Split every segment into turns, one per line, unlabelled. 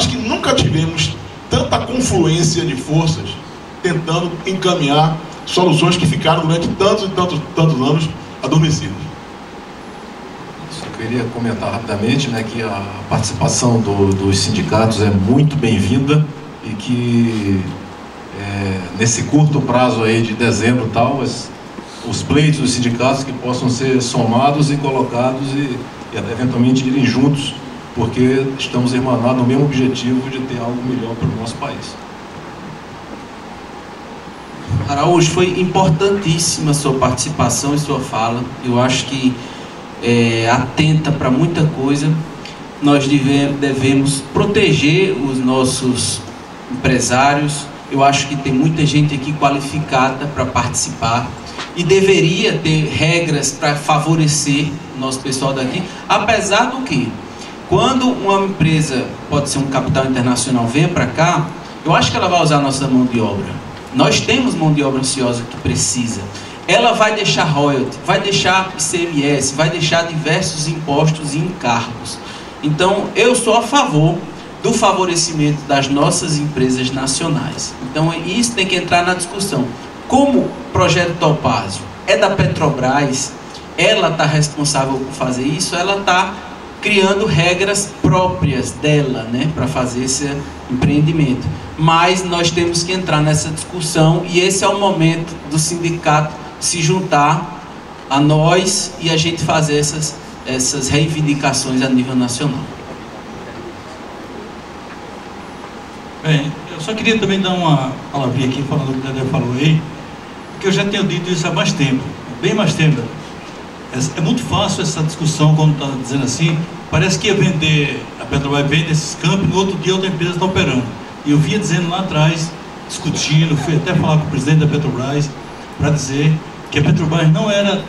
acho que nunca tivemos tanta confluência de forças tentando encaminhar soluções que ficaram durante tantos e tantos anos adormecidas.
Eu queria comentar rapidamente, né, que a participação dos sindicatos é muito bem-vinda e que nesse curto prazo aí de dezembro e tal, os pleitos dos sindicatos que possam ser somados e colocados e eventualmente irem juntos, porque estamos irmanados no mesmo objetivo de ter algo melhor para o nosso país.
Araújo, foi importantíssima a sua participação e sua fala. Eu acho que atenta para muita coisa. Nós devemos proteger os nossos empresários. Eu acho que tem muita gente aqui qualificada para participar e deveria ter regras para favorecer o nosso pessoal daqui, apesar do que, quando uma empresa, pode ser um capital internacional, venha para cá, eu acho que ela vai usar a nossa mão de obra. Nós temos mão de obra ansiosa que precisa. Ela vai deixar royalty, vai deixar ICMS, vai deixar diversos impostos e encargos. Então, eu sou a favor do favorecimento das nossas empresas nacionais. Então, isso tem que entrar na discussão. Como o projeto Topázio é da Petrobras, ela está responsável por fazer isso, ela está criando regras próprias dela, né, para fazer esse empreendimento. Mas nós temos que entrar nessa discussão e esse é o momento do sindicato se juntar a nós e a gente fazer essas reivindicações a nível nacional.
Bem, eu só queria também dar uma palavrinha aqui, falando o que o Dedé falou aí, porque eu já tenho dito isso há mais tempo, bem mais tempo. É muito fácil essa discussão quando está dizendo assim, parece que ia vender, a Petrobras vende esses campos, no outro dia outra empresa está operando. E eu vinha dizendo lá atrás, discutindo, fui até falar com o presidente da Petrobras, para dizer que a Petrobras não era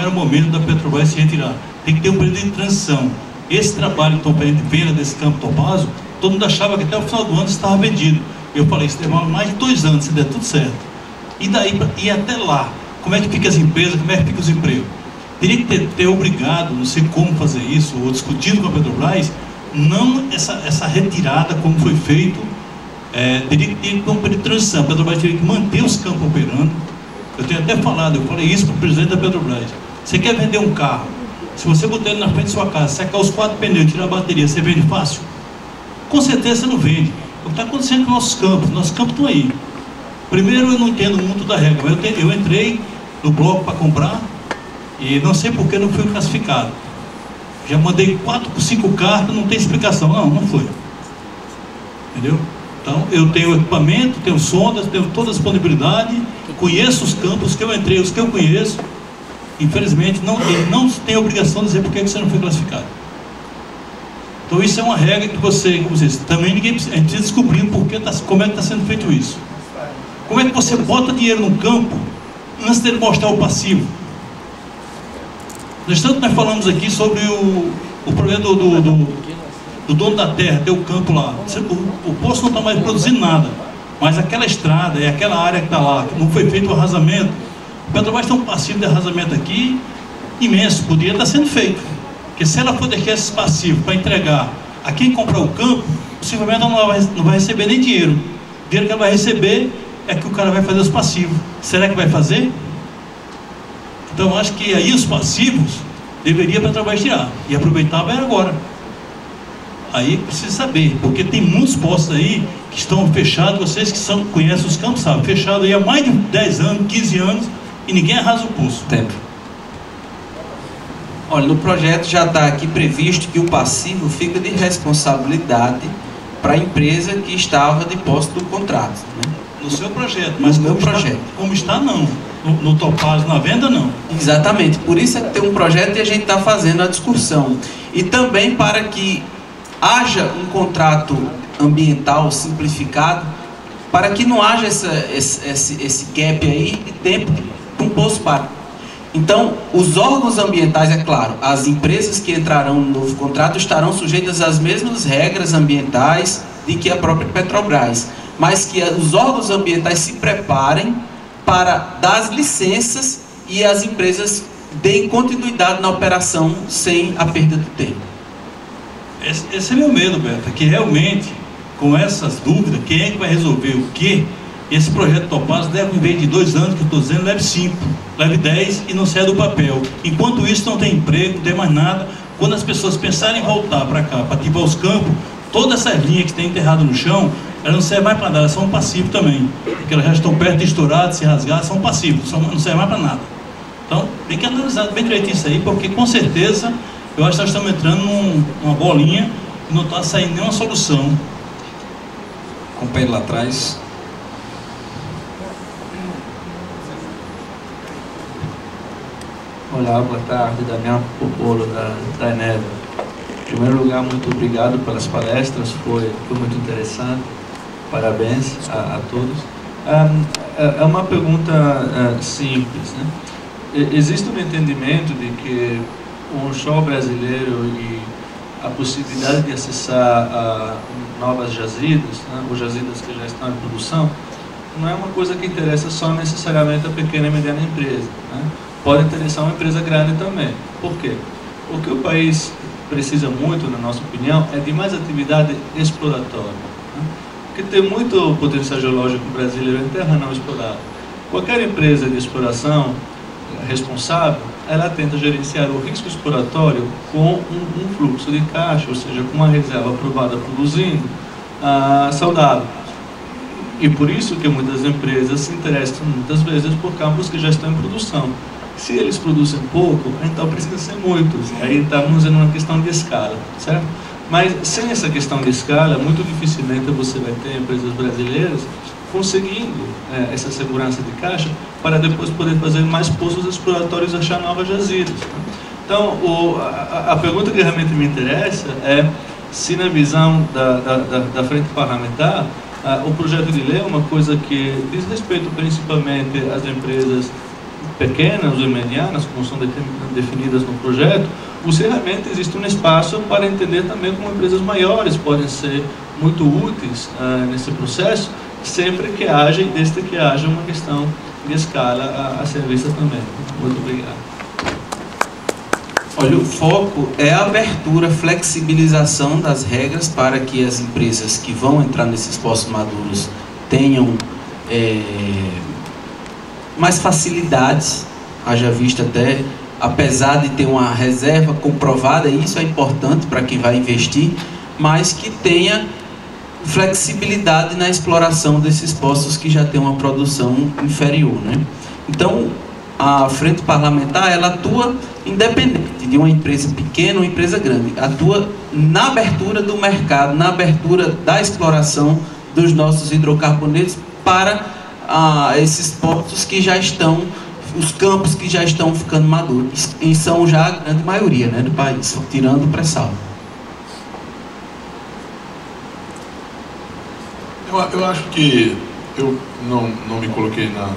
o momento da Petrobras se retirar. Tem que ter um período de transição. Esse trabalho que estão fazendo de venda desse campo Topázio, todo mundo achava que até o final do ano estava vendido. Eu falei, isso demora mais de 2 anos, se der tudo certo. E daí, e até lá, como é que fica as empresas, como é que fica os empregos? Teria que ter obrigado, não sei como fazer isso, ou discutido com a Petrobras, não essa retirada como foi feito, teria que ter um período de transição. A Petrobras teria que manter os campos operando. Eu tenho até falado, eu falei isso para o presidente da Petrobras. Você quer vender um carro, se você botar ele na frente de sua casa, secar os 4 pneus, tirar a bateria, você vende fácil? Com certeza você não vende. O que está acontecendo com nossos campos estão aí. Primeiro, eu não entendo muito da regra, mas eu entrei no bloco para comprar e não sei por que não fui classificado. Já mandei 4 ou 5 cartas, não tem explicação. Não foi. Entendeu? Então, eu tenho equipamento, tenho sondas, tenho toda a disponibilidade, conheço os campos que eu entrei, os que eu conheço. Infelizmente, ele não tem a obrigação de dizer por que você não foi classificado. Então, isso é uma regra que você, como vocês, também a gente precisa descobrir como é que está sendo feito isso. Como é que você bota dinheiro no campo antes dele mostrar o passivo? Nós falamos aqui sobre o problema do dono da terra, ter o campo lá. O poço não está mais produzindo nada, mas aquela estrada e aquela área que está lá, que não foi feito o arrasamento, o Petrobras tem um passivo de arrasamento aqui imenso, poderia estar sendo feito. Porque se ela for deixar esse passivo para entregar a quem comprar o campo, possivelmente ela não vai receber nem dinheiro. O dinheiro que ela vai receber é que o cara vai fazer os passivos. Será que vai fazer? Então acho que aí os passivos deveria a Petrobras tirar e aproveitar bem agora. Aí precisa saber, porque tem muitos postos aí que estão fechados, vocês que conhecem os campos sabem, fechado aí há mais de 10 anos, 15 anos e ninguém arrasa o poço.
Tempo. Olha, no projeto já está aqui previsto que o passivo fica de responsabilidade para a empresa que estava de posse do contrato, né?
No seu projeto, mas no meu projeto. Como está, não. No Topázio, na venda, não.
Exatamente, por isso é que tem um projeto e a gente está fazendo a discussão. E também para que haja um contrato ambiental simplificado, para que não haja esse gap aí de tempo para um poço pago. Então, os órgãos ambientais, é claro, as empresas que entrarão no novo contrato estarão sujeitas às mesmas regras ambientais de que a própria Petrobras, mas que os órgãos ambientais se preparem para dar as licenças e as empresas deem continuidade na operação sem a perda do tempo.
Esse é meu medo, Beto, que realmente com essas dúvidas, quem é que vai resolver o quê? Esse projeto Topaz deve, em vez de 2 anos, que eu estou dizendo, leve 5, leve 10 e não saia do papel. Enquanto isso, não tem emprego, não tem mais nada. Quando as pessoas pensarem em voltar para cá, para ativar os campos, todas essas linhas que tem enterrado no chão, elas não servem mais para nada, elas são passivos também. Porque elas já estão perto de estourar, de se rasgar, são passivos, não servem mais para nada. Então, tem que analisar bem direitinho isso aí, porque com certeza, eu acho que nós estamos entrando numa bolinha e não está saindo nenhuma solução.
Companheiro lá atrás.
Olá, boa tarde, Damião Popolo da Eneva. Em primeiro lugar, muito obrigado pelas palestras, foi muito interessante, parabéns a todos. É uma pergunta simples, né? Existe um entendimento de que o onshore brasileiro e a possibilidade de acessar novas jazidas, né, ou jazidas que já estão em produção, não é uma coisa que interessa só necessariamente a pequena e mediana empresa, né? Pode interessar uma empresa grande também. Por quê? O que o país precisa muito, na nossa opinião, é de mais atividade exploratória, né? Porque tem muito potencial geológico brasileiro em terra não explorada. Qualquer empresa de exploração responsável, ela tenta gerenciar o risco exploratório com um fluxo de caixa, ou seja, com uma reserva aprovada produzindo saudável. E por isso que muitas empresas se interessam muitas vezes por campos que já estão em produção. Se eles produzem pouco, então precisa ser muitos. Aí estamos em uma questão de escala, certo? Mas sem essa questão de escala, muito dificilmente você vai ter empresas brasileiras conseguindo essa segurança de caixa para depois poder fazer mais poços exploratórios e achar novas jazidas. Então, a pergunta que realmente me interessa é se na visão da frente parlamentar, o projeto de lei é uma coisa que diz respeito principalmente às empresas pequenas ou medianas, como são definidas no projeto, ou se realmente existe um espaço para entender também como empresas maiores podem ser muito úteis nesse processo, sempre que haja e desde que haja uma questão de escala a ser vista também. Muito obrigado.
Olha, o foco é a abertura, flexibilização das regras para que as empresas que vão entrar nesses poços maduros tenham mais facilidades, haja vista até, apesar de ter uma reserva comprovada, e isso é importante para quem vai investir, mas que tenha flexibilidade na exploração desses poços que já têm uma produção inferior, né? Então, a frente parlamentar, ela atua independente de uma empresa pequena ou empresa grande, atua na abertura do mercado, na abertura da exploração dos nossos hidrocarbonetos para esses poços que já estão, os campos que já estão ficando maduros, e são já a grande maioria, né, do país, tirando o pré-sal.
Eu acho que eu não me coloquei na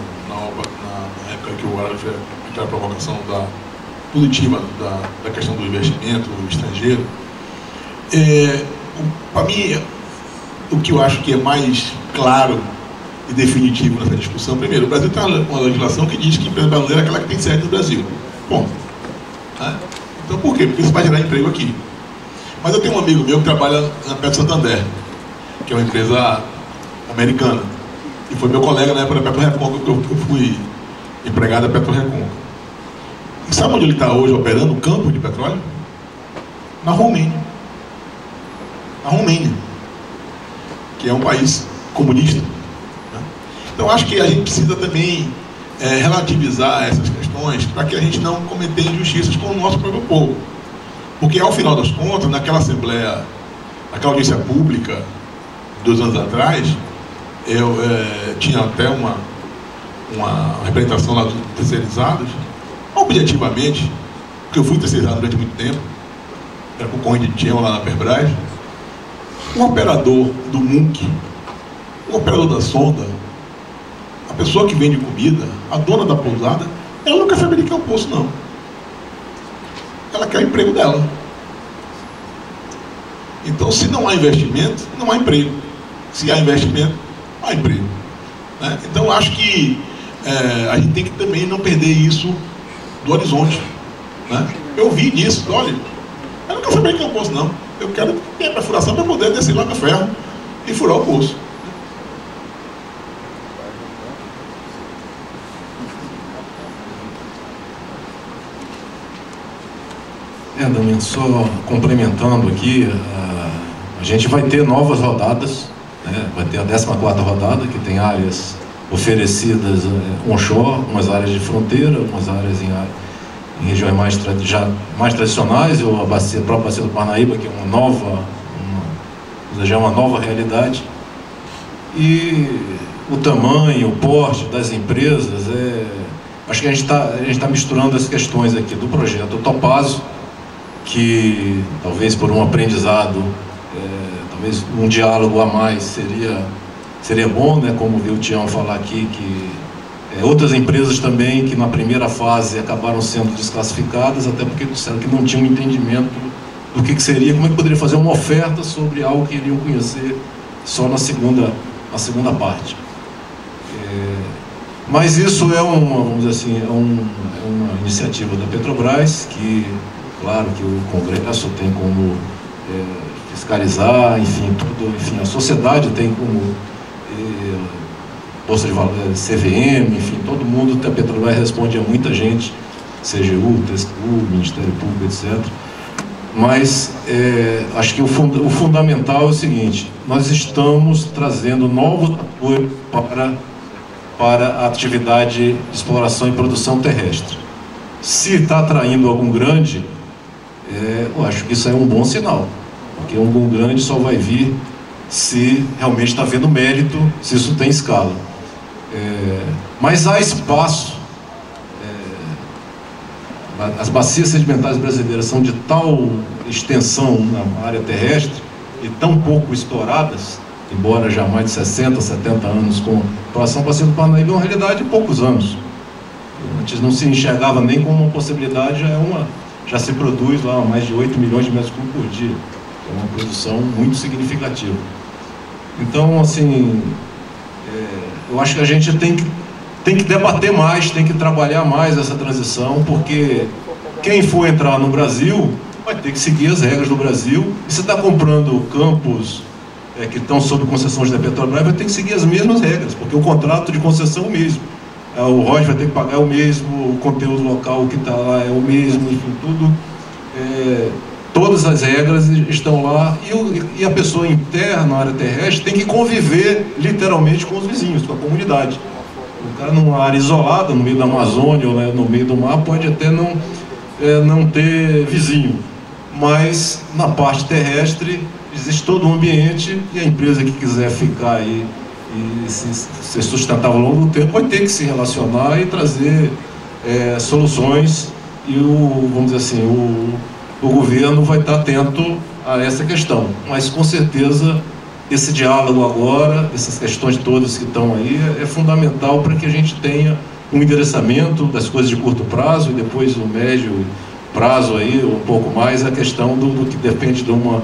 época que o Ara fez a provocação positiva da questão do investimento estrangeiro. Para mim, o que eu acho que é mais claro e definitivo nessa discussão, primeiro, o Brasil tem uma legislação que diz que a empresa brasileira é aquela que tem sede no Brasil. Ponto. Então, por quê? Porque isso vai gerar emprego aqui. Mas eu tenho um amigo meu que trabalha na Petro Santander, que é uma empresa americana, e foi meu colega na época da Petro Recôncavo, que eu fui empregado da Petro Recôncavo. E sabe onde ele está hoje operando o campo de petróleo? Na Romênia. Na Romênia, que é um país comunista. Então, acho que a gente precisa também relativizar essas questões para que a gente não cometa injustiças com o nosso próprio povo. Porque, ao final das contas, naquela assembleia, naquela audiência pública, 2 anos atrás, eu tinha até uma representação lá dos terceirizados, objetivamente, porque eu fui terceirizado durante muito tempo, era concorrente de Tião lá na Perbras, o operador do MUNC, o operador da sonda, a pessoa que vende comida, a dona da pousada, ela não quer saber de que é o poço, não. Ela quer o emprego dela. Então, se não há investimento, não há emprego. Se há investimento, há emprego. Né? Então, acho que a gente tem que também não perder isso do horizonte. Né? Eu vi disso, olha, eu não quero saber de que é o poço, não. Eu quero ter a perfuração para poder descer lá no ferro e furar o poço.
Damião, só complementando aqui, a gente vai ter novas rodadas, né? Vai ter a 14ª rodada, que tem áreas oferecidas onshore, umas áreas de fronteira, umas áreas em regiões mais tradicionais, ou a própria bacia do Parnaíba, que é já é uma nova realidade. E o tamanho, o porte das empresas, acho que a gente tá misturando as questões aqui do projeto Topázio, que talvez por um aprendizado, talvez um diálogo a mais seria bom, né? Como viu o Tião falar aqui, que outras empresas também que na primeira fase acabaram sendo desclassificadas, até porque disseram que não tinham um entendimento do que seria, como é que poderia fazer uma oferta sobre algo que iriam conhecer só na segunda parte. Mas isso vamos dizer assim, uma iniciativa da Petrobras, que claro que o Congresso tem como fiscalizar, enfim, tudo, enfim, a sociedade tem como Bolsa de Valores, CVM, enfim, todo mundo, a Petrobras responde a muita gente, CGU, TSU, Ministério Público, etc. Mas acho que o fundamental é o seguinte: nós estamos trazendo novos apoios para a atividade de exploração e produção terrestre. Se está atraindo algum grande, eu acho que isso é um bom sinal, porque algum grande só vai vir se realmente está vendo mérito, se isso tem escala. Mas há espaço. As bacias sedimentares brasileiras são de tal extensão na área terrestre e tão pouco exploradas, embora já há mais de 60, 70 anos com exploração. A bacia do Parnaíba é uma realidade de poucos anos. Antes não se enxergava nem como uma possibilidade, já se produz lá mais de 8 milhões de metros cúbicos por dia. É uma produção muito significativa. Então, assim, eu acho que a gente tem que debater mais, tem que trabalhar mais essa transição, porque quem for entrar no Brasil vai ter que seguir as regras do Brasil. E se está comprando campos que estão sob concessão da Petrobras, vai ter que seguir as mesmas regras, porque o contrato de concessão é o mesmo. O ROD vai ter que pagar o mesmo, o conteúdo local que está lá é o mesmo, enfim, tudo. Todas as regras estão lá, e a pessoa interna na área terrestre tem que conviver literalmente com os vizinhos, com a comunidade. O cara numa área isolada, no meio da Amazônia ou no meio do mar, pode até não ter vizinho, mas na parte terrestre existe todo um ambiente, e a empresa que quiser ficar aí e ser sustentável ao longo do tempo vai ter que se relacionar e trazer soluções, e vamos dizer assim, o governo vai estar atento a essa questão. Mas com certeza esse diálogo agora, essas questões todas que estão aí, é fundamental para que a gente tenha um endereçamento das coisas de curto prazo, e depois no médio prazo aí, um pouco mais, a questão do que depende de uma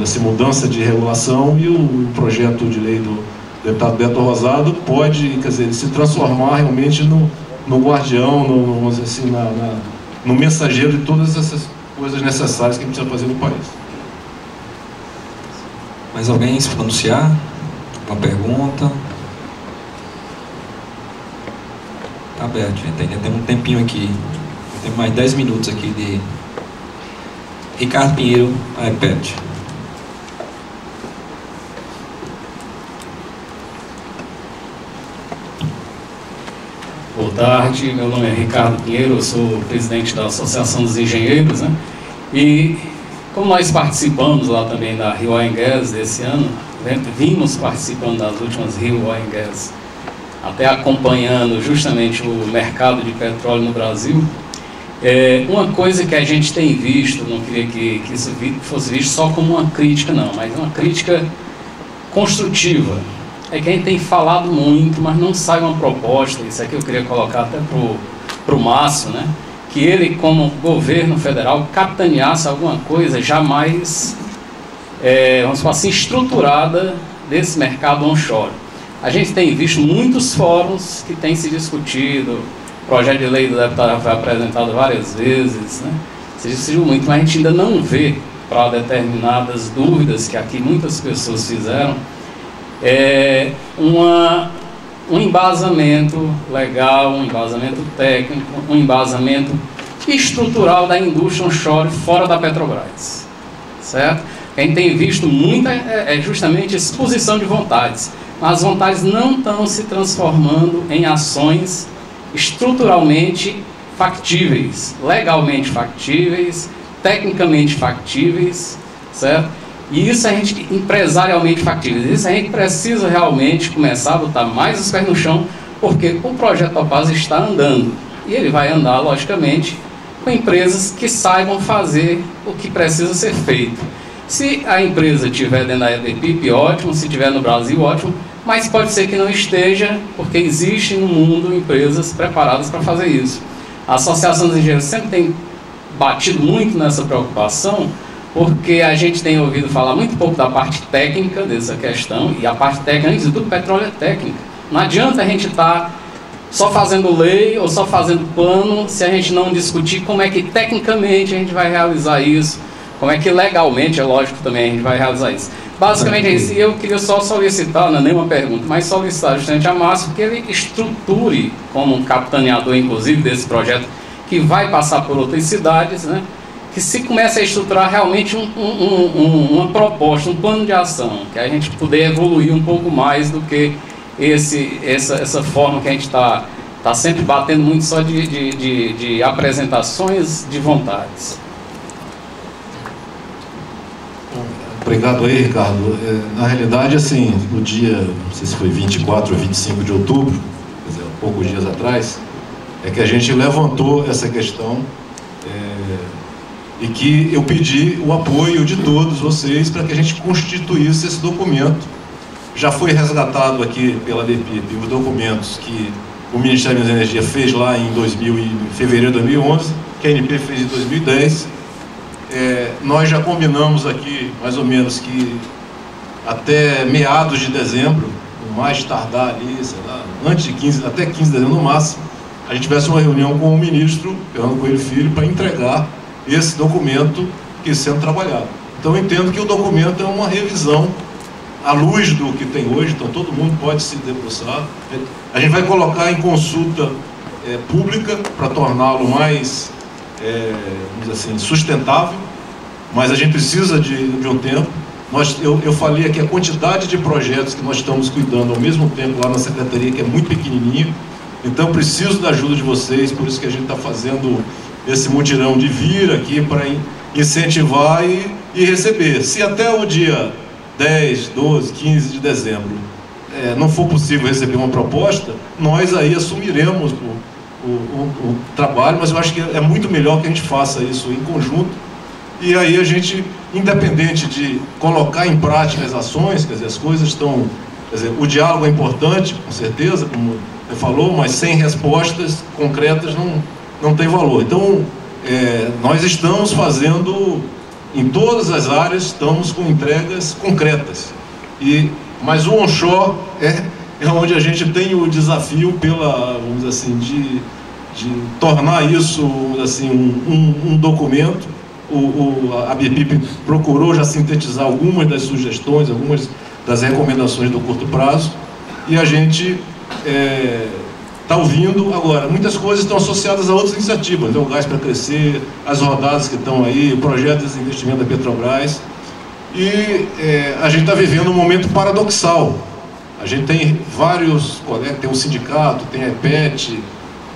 assim, mudança de regulação. E o projeto de lei do deputado Beto Rosado pode, quer dizer, se transformar realmente no guardião, vamos dizer assim, no mensageiro de todas essas coisas necessárias que a gente precisa fazer no país.
Mais alguém se pronunciar? Uma pergunta? Está aberto, gente. Ainda tem um tempinho aqui. Tem mais 10 minutos aqui de Ricardo Pinheiro, iPad.
Boa tarde, meu nome é Ricardo Pinheiro, eu sou presidente da Associação dos Engenheiros, né? E como nós participamos lá também da Rio Oil and Gas desse ano, vimos participando das últimas Rio Oil and Gas, até acompanhando justamente o mercado de petróleo no Brasil, uma coisa que a gente tem visto, não queria que isso fosse visto só como uma crítica não, mas uma crítica construtiva, é que a gente tem falado muito, mas não sai uma proposta. Isso aqui eu queria colocar até pro Márcio, né? Que ele, como governo federal, capitaneasse alguma coisa jamais, vamos falar assim, estruturada desse mercado onshore. A gente tem visto muitos fóruns que têm se discutido, o projeto de lei do deputado foi apresentado várias vezes, né? Se discutiu muito, mas a gente ainda não vê para determinadas dúvidas que aqui muitas pessoas fizeram, um embasamento legal, um embasamento técnico, um embasamento estrutural da indústria onshore fora da Petrobras, certo? A gente tem visto muita, justamente exposição de vontades, mas as vontades não estão se transformando em ações estruturalmente factíveis, legalmente factíveis, tecnicamente factíveis, certo? E isso a gente, empresarialmente factíveis, isso a gente precisa realmente começar a botar mais os pés no chão, porque o projeto Topaz está andando, e ele vai andar, logicamente, com empresas que saibam fazer o que precisa ser feito. Se a empresa estiver dentro da EDPIP, ótimo, se estiver no Brasil, ótimo, mas pode ser que não esteja, porque existe no mundo empresas preparadas para fazer isso. A Associação dos Engenheiros sempre tem batido muito nessa preocupação, porque a gente tem ouvido falar muito pouco da parte técnica dessa questão, e a parte técnica, antes de tudo, petróleo é técnica. Não adianta a gente estar só fazendo lei ou só fazendo plano se a gente não discutir como é que tecnicamente a gente vai realizar isso, como é que legalmente, é lógico, também a gente vai realizar isso. Basicamente é isso. E eu queria só solicitar, não é nenhuma pergunta, mas solicitar justamente a Márcio que ele estruture, como um capitaneador, inclusive, desse projeto, que vai passar por outras cidades, né? Que se comece a estruturar realmente uma proposta, um plano de ação, que a gente puder evoluir um pouco mais do que essa forma que a gente está sempre batendo muito só de apresentações de vontades.
Obrigado aí, Ricardo. Na realidade, assim, no dia, não sei se foi 24 ou 25 de outubro, quer dizer, poucos dias atrás, é que a gente levantou essa questão e que eu pedi o apoio de todos vocês para que a gente constituísse esse documento. Já foi resgatado aqui pela DPIP os documentos que o Ministério da Energia fez lá em fevereiro de 2011, que a ANP fez em 2010. Nós já combinamos aqui, mais ou menos, que até meados de dezembro, o mais tardar ali, sei lá, até 15 de dezembro no máximo, a gente tivesse uma reunião com o ministro Fernando Coelho Filho para entregar esse documento que está sendo trabalhado. Então eu entendo que o documento é uma revisão à luz do que tem hoje, então todo mundo pode se debruçar. A gente vai colocar em consulta pública para torná-lo mais, vamos dizer assim, sustentável, mas a gente precisa de um tempo. Eu falei aqui a quantidade de projetos que nós estamos cuidando ao mesmo tempo lá na Secretaria, que é muito pequenininho, então preciso da ajuda de vocês, por isso que a gente está fazendo esse mutirão de vir aqui para incentivar e receber. Se até o dia 10, 12, 15 de dezembro não for possível receber uma proposta, nós aí assumiremos o trabalho, mas eu acho que é muito melhor que a gente faça isso em conjunto. E aí a gente, independente de colocar em prática as ações, quer dizer, as coisas estão... Quer dizer, o diálogo é importante, com certeza, como você falou, mas sem respostas concretas não tem valor. Então, nós estamos fazendo, em todas as áreas, estamos com entregas concretas. Mas o onshore é onde a gente tem o desafio vamos dizer assim, de tornar isso, vamos dizer assim, um documento. A BPIP procurou já sintetizar algumas das sugestões, algumas das recomendações do curto prazo, e a gente está ouvindo agora. Muitas coisas estão associadas a outras iniciativas, né? O Gás para Crescer, as rodadas que estão aí, o projeto de desinvestimento da Petrobras, e a gente está vivendo um momento paradoxal. A gente tem vários colegas, tem o sindicato, tem a EPET,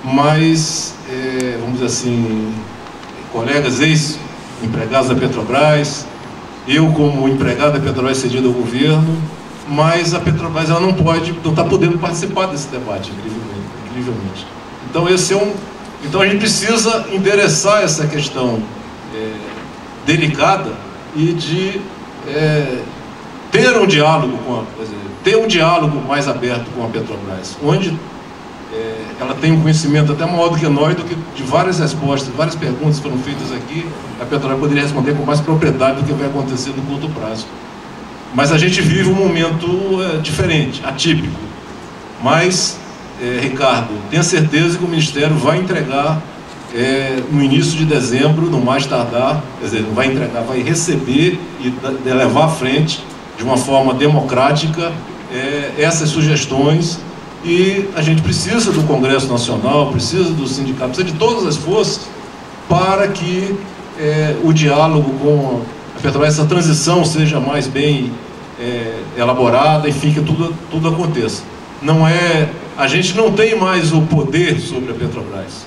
mas, vamos dizer assim, colegas ex-empregados da Petrobras, eu como empregado da Petrobras cedido ao governo, mas a Petrobras ela não está podendo participar desse debate, incrivelmente. Então então a gente precisa endereçar essa questão delicada e de ter um diálogo mais aberto com a Petrobras, onde ela tem um conhecimento até maior do que nós, do que de várias respostas, várias perguntas foram feitas aqui, a Petrobras poderia responder com mais propriedade do que vai acontecer no curto prazo. Mas a gente vive um momento diferente, atípico. Mas, Ricardo, tenha certeza que o Ministério vai entregar no início de dezembro, no mais tardar, quer dizer, não vai entregar, vai receber e levar à frente, de uma forma democrática, essas sugestões. E a gente precisa do Congresso Nacional, precisa do sindicato, precisa de todas as forças para que o diálogo com a Petrobras, essa transição seja mais bem elaborada, enfim, que tudo aconteça. A gente não tem mais o poder sobre a Petrobras.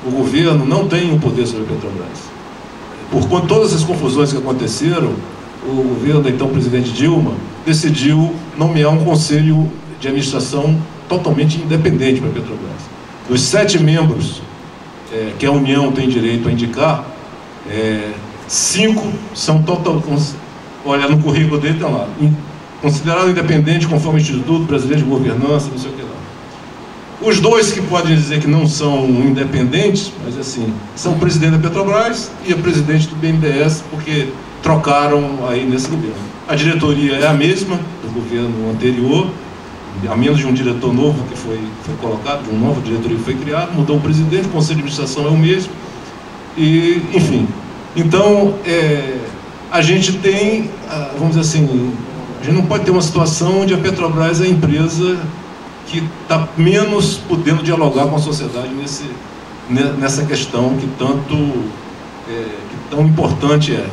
O governo não tem o poder sobre a Petrobras. Por conta de todas as confusões que aconteceram, o governo da então presidente Dilma decidiu nomear um conselho de administração totalmente independente para a Petrobras. Dos 7 membros que a União tem direito a indicar, 5 são olha, no currículo dele está lá, considerado independente conforme o Instituto Brasileiro de Governança, não sei o que lá. Os 2 que podem dizer que não são independentes, mas assim, são o presidente da Petrobras e a presidente do BNDES, porque trocaram aí nesse governo. A diretoria é a mesma do governo anterior, a menos de um diretor novo que foi colocado, de um novo diretoria que foi criado, mudou o presidente, o conselho de administração é o mesmo, e, enfim. Então, a gente tem, vamos dizer assim, a gente não pode ter uma situação onde a Petrobras é a empresa que está menos podendo dialogar com a sociedade nessa questão que tão importante é.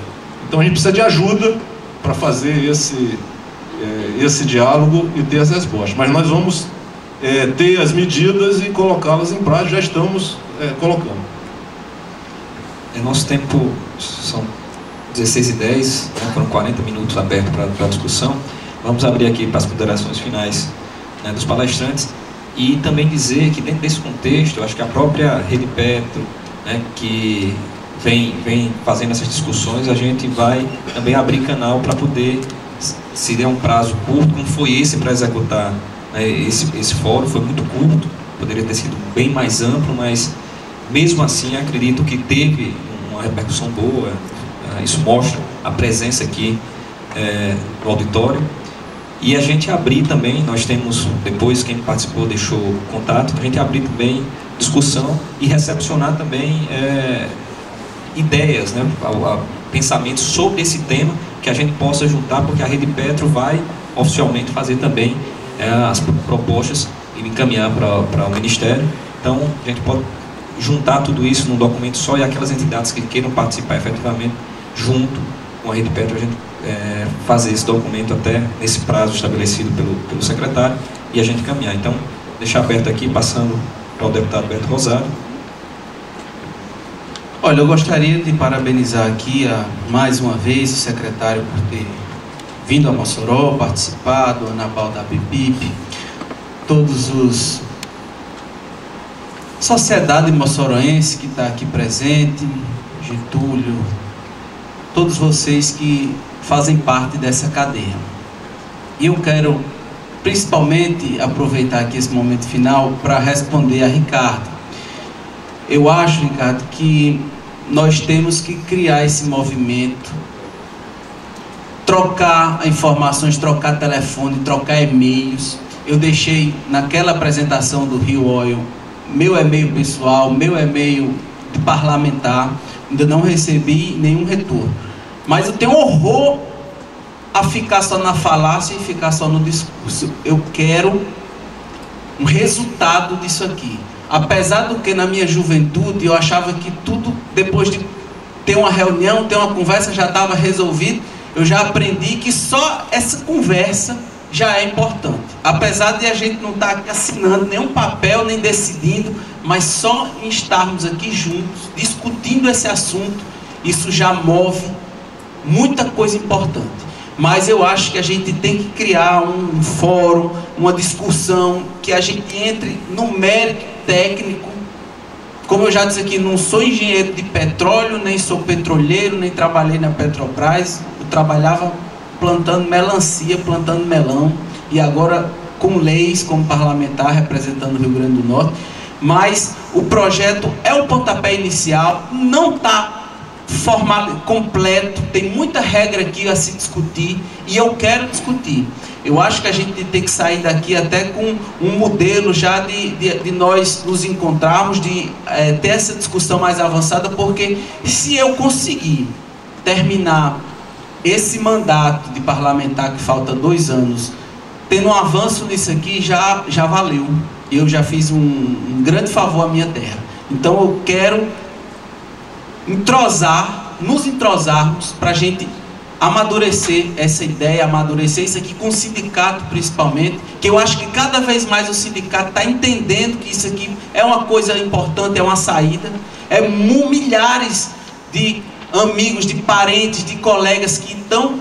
Então a gente precisa de ajuda para fazer esse diálogo e ter as respostas. Mas nós vamos ter as medidas e colocá-las em prática, já estamos colocando.
Nosso tempo são 16h10, né, foram 40 minutos abertos para a discussão. Vamos abrir aqui para as considerações finais, né, dos palestrantes, e também dizer que dentro desse contexto, eu acho que a própria Rede Petro, né, que vem fazendo essas discussões, a gente vai também abrir canal para poder, se der um prazo curto, como foi esse para executar, né, esse fórum, foi muito curto, poderia ter sido bem mais amplo, mas mesmo assim acredito que teve uma repercussão boa. Isso mostra a presença aqui no auditório. E a gente abrir também, nós temos, depois quem participou deixou contato, a gente abrir também discussão e recepcionar também ideias, né, pensamentos sobre esse tema que a gente possa juntar, porque a Rede Petro vai oficialmente fazer também as propostas e encaminhar para o Ministério. Então a gente pode juntar tudo isso num documento só, e aquelas entidades que queiram participar efetivamente junto com a Rede Petro, a gente fazer esse documento até nesse prazo estabelecido pelo secretário e a gente caminhar. Então, deixar aberto aqui, passando para o deputado Beto Rosário.
Olha, eu gostaria de parabenizar aqui mais uma vez o secretário por ter vindo a Mossoró, participado, Ana Paula da BIPIP, todos os sociedade moçoroense que está aqui presente, Getúlio, todos vocês que fazem parte dessa cadeia. E eu quero principalmente aproveitar aqui esse momento final para responder a Ricardo. Eu acho, Ricardo, que nós temos que criar esse movimento, trocar informações, trocar telefone, trocar e-mails. Eu deixei naquela apresentação do Rio Oil meu e-mail pessoal, meu e-mail de parlamentar, ainda não recebi nenhum retorno. Mas eu tenho horror a ficar só na falácia e ficar só no discurso. Eu quero um resultado disso aqui. Apesar do que na minha juventude eu achava que tudo, depois de ter uma reunião, ter uma conversa, já estava resolvido, eu já aprendi que só essa conversa já é importante. Apesar de a gente não estar aqui assinando nenhum papel, nem decidindo, mas só em estarmos aqui juntos, discutindo esse assunto, isso já move muita coisa importante. Mas eu acho que a gente tem que criar um fórum, uma discussão, que a gente entre no mérito técnico. Como eu já disse aqui, não sou engenheiro de petróleo, nem sou petroleiro, nem trabalhei na Petrobras. Eu trabalhava plantando melancia, plantando melão, e agora com leis, como parlamentar, representando o Rio Grande do Norte. Mas o projeto é o pontapé inicial, não está formal, completo, tem muita regra aqui a se discutir e eu quero discutir. Eu acho que a gente tem que sair daqui até com um modelo já de nós nos encontrarmos, de ter essa discussão mais avançada, porque se eu conseguir terminar esse mandato de parlamentar que falta 2 anos, tendo um avanço nisso aqui, já valeu. Eu já fiz um grande favor à minha terra. Então eu quero nos entrosarmos para a gente amadurecer essa ideia, amadurecer isso aqui com o sindicato principalmente, que eu acho que cada vez mais o sindicato está entendendo que isso aqui é uma coisa importante, é uma saída. Milhares de amigos, de parentes, de colegas que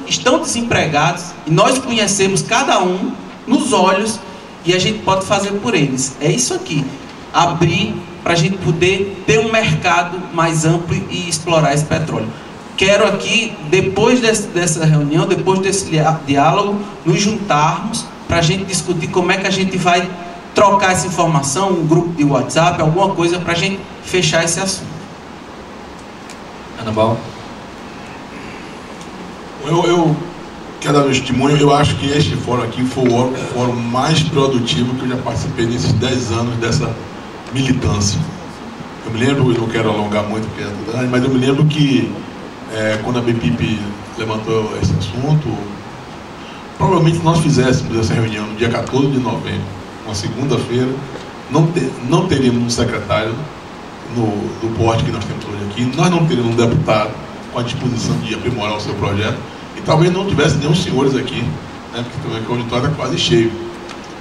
estão desempregados, e nós conhecemos cada um nos olhos, e a gente pode fazer por eles. É isso aqui, abrir para a gente poder ter um mercado mais amplo e explorar esse petróleo. Quero aqui, depois dessa reunião, depois desse diálogo, nos juntarmos para a gente discutir como é que a gente vai trocar essa informação, um grupo de WhatsApp, alguma coisa para a gente fechar esse assunto.
Anabal.
Eu quero dar meu testemunho. Eu acho que este fórum aqui foi o fórum mais produtivo que eu já participei nesses 10 anos dessa militância. Eu me lembro, eu não quero alongar muito porque é grande, mas eu me lembro que quando a BPIP levantou esse assunto, provavelmente nós fizéssemos essa reunião no dia 14 de novembro, uma segunda-feira, não teríamos um secretário do porte que nós temos hoje aqui, nós não teríamos um deputado com a disposição de aprimorar o seu projeto, e talvez não tivesse nenhum senhores aqui, né, porque também o auditório está quase cheio.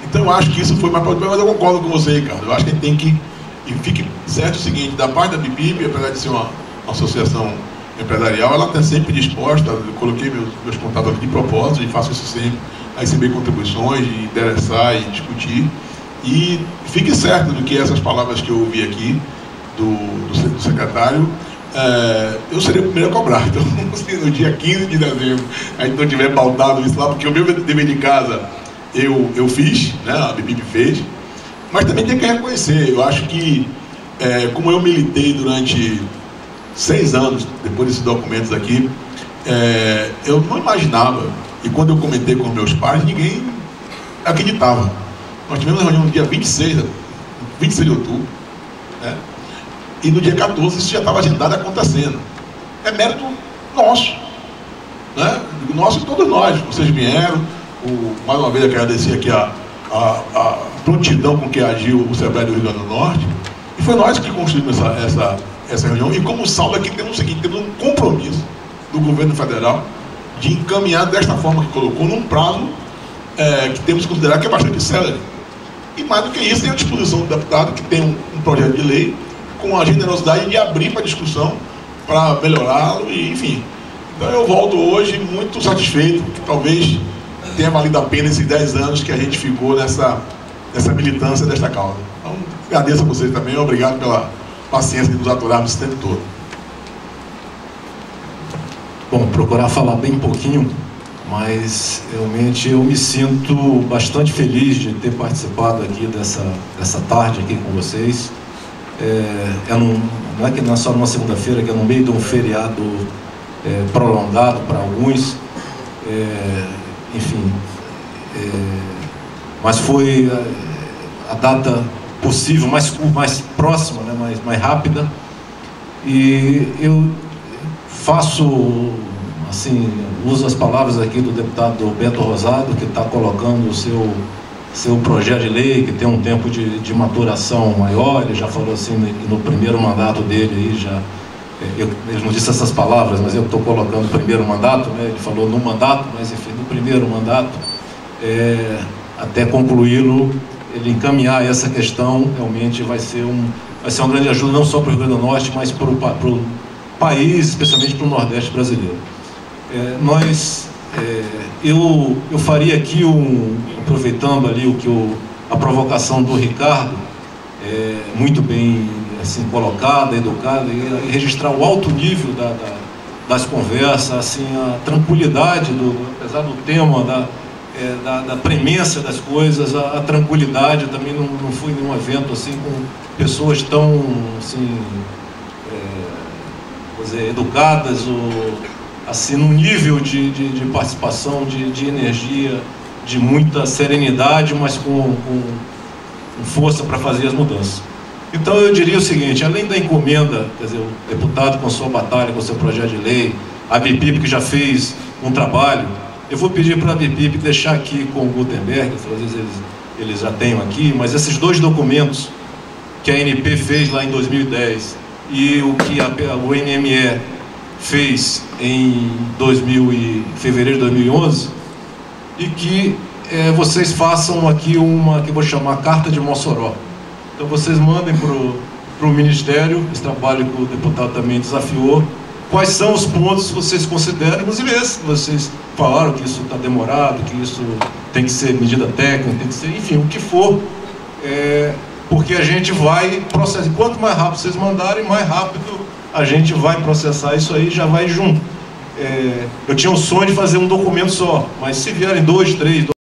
Então eu acho que isso foi mais produtivo, mas eu concordo com você, Ricardo. Eu acho que a gente tem que, e fique certo o seguinte, da parte da BPIP, apesar de ser uma associação empresarial, ela está sempre disposta, eu coloquei meus contatos aqui de propósito, e faço isso sempre, a receber contribuições, de interessar e discutir, e fique certo do que essas palavras que eu ouvi aqui do secretário, eu serei o primeiro a cobrar. Então, se no dia 15 de dezembro a gente não tiver pautado isso lá, porque o meu dever de casa eu fiz, né, a BPIP fez, mas também tem que reconhecer, eu acho que como eu militei durante 6 anos, depois desses documentos aqui, eu não imaginava, e quando eu comentei com meus pais, ninguém acreditava. Nós tivemos uma reunião no dia 26 de outubro, né? E no dia 14 isso já estava agendado acontecendo. É mérito nosso, né? Nosso de todos nós. Vocês vieram, mais uma vez eu quero agradecer aqui a prontidão com que agiu o SEBRAE do Rio Grande do Norte, e foi nós que construímos essa reunião, e como saldo aqui temos o seguinte, temos um compromisso do governo federal de encaminhar desta forma que colocou, num prazo que temos que considerar que é bastante célere. E mais do que isso, tem a disposição do deputado que tem um projeto de lei com a generosidade de abrir para discussão, para melhorá-lo, e enfim. Então eu volto hoje muito satisfeito, que talvez tenha valido a pena esses 10 anos que a gente ficou nessa militância desta causa. Então, agradeço a vocês também, obrigado pela paciência de nos aturarmos esse tempo todo.
Bom, procurar falar bem pouquinho, mas realmente eu me sinto bastante feliz de ter participado aqui dessa tarde aqui com vocês. Não é que não é só numa segunda-feira, que é no meio de um feriado prolongado para alguns, enfim, mas foi a data possível, mais próxima, né, mais rápida, e eu uso as palavras aqui do deputado Beto Rosado, que está colocando o seu projeto de lei, que tem um tempo de maturação maior. Ele já falou assim no primeiro mandato dele, ele não disse essas palavras, mas eu estou colocando o primeiro mandato, né? Ele falou no mandato, mas enfim, no primeiro mandato, até concluí-lo, ele encaminhar essa questão, realmente vai ser uma grande ajuda, não só para o Rio Grande do Norte, mas para o país, especialmente para o Nordeste brasileiro. Eu faria aqui, aproveitando ali a provocação do Ricardo, muito bem assim, colocada, educada, e registrar o alto nível das conversas, assim, a tranquilidade, apesar do tema, da premência das coisas, a tranquilidade. Também não fui em um evento assim, com pessoas tão assim, vou dizer, educadas, ou, assim, num nível de participação, de energia, de muita serenidade, mas com força para fazer as mudanças. Então eu diria o seguinte, além da encomenda, quer dizer, o deputado com sua batalha, com seu projeto de lei, a BPIP que já fez um trabalho, eu vou pedir para a BPIP deixar aqui com o Gutenberg, talvez eles já tenham aqui, mas esses dois documentos que a ANP fez lá em 2010 e o que o NME fez em fevereiro de 2011, e que vocês façam aqui uma que eu vou chamar Carta de Mossoró. Então vocês mandem para o Ministério, esse trabalho que o deputado também desafiou, quais são os pontos que vocês consideram, inclusive esses que vocês falaram que isso está demorado, que isso tem que ser medida técnica, tem que ser, enfim, o que for, porque a gente vai processar. Quanto mais rápido vocês mandarem, mais rápido a gente vai processar isso aí, já vai junto. Eu tinha um sonho de fazer um documento só, mas se vierem 2, 3,